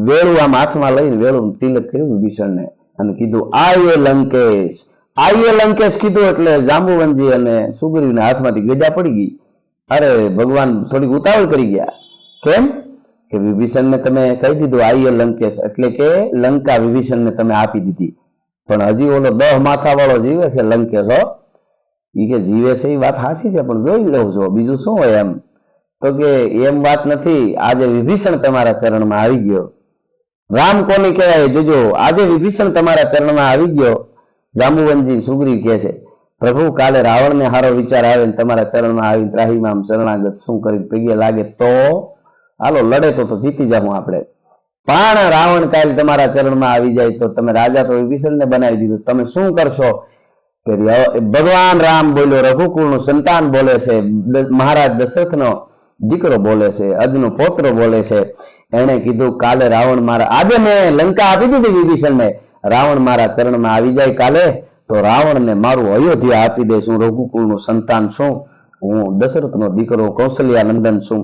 વેળું આમ હાથમાં લઈને વેળું તિલક કર્યું વિભીષણને અને કીધું આયે લંકેશ કીધું એટલે જાંબુવનજી અને સુગ્રીવના હાથમાંથી ગજા પડી ગઈ. અરે ભગવાન થોડીક ઉતાવળ કરી ગયા. કેમ કે વિભીષણને તમે કહી દીધું આયે લંકેશ, એટલે કે લંકા વિભીષણને તમે આપી દીધી. પણ હજી ઓલો 10 માથા વાળો જીવે છે લંકેશ. હો, ઈ કે જીવે છે એ વાત સાચી છે, પણ જોઈ લઉં છો બીજું શું હોય એમ. તો કે એમ વાત નથી, આજે વિભીષણ તમારા ચરણમાં આવી ગયો. રામ કોને કહેવાય જોજો, આજે વિભીષણ તમારા ચરણમાં આવી ગયો. જાંબુવનજી સુગ્રીવ કહે છે, પ્રભુ કાલે રાવણને હારો વિચાર આવે ને તમારા ચરણમાં આવી ત્રાહીમામ શરણાગત શું કરી પગે લાગે તો હાલો લડે તો જીતી જાઉં આપણે. પણ રાવણ કાલે તમારા ચરણમાં આવી જાય તો તમે રાજા તો વિભીષણને બનાવી દીધું, તમે શું કરશો? કે ભગવાન રામ બોલ્યો, રઘુકુળનું સંતાન બોલે છે, મહારાજ દશરથનો દીકરો બોલે છે, અજનો પૌત્ર બોલે છે. એને કીધું કાલે રાવણ મારા, આજે મેં લંકા આપી દીધી વિભીષણને, રાવણ મારા ચરણમાં આવી જાય કાલે તો રાવણને મારું અયોધ્યા આપી દઈશ. હું રઘુકુળનું સંતાન છું, હું દશરથનો દીકરો કૌશલ્યા નંદન છું.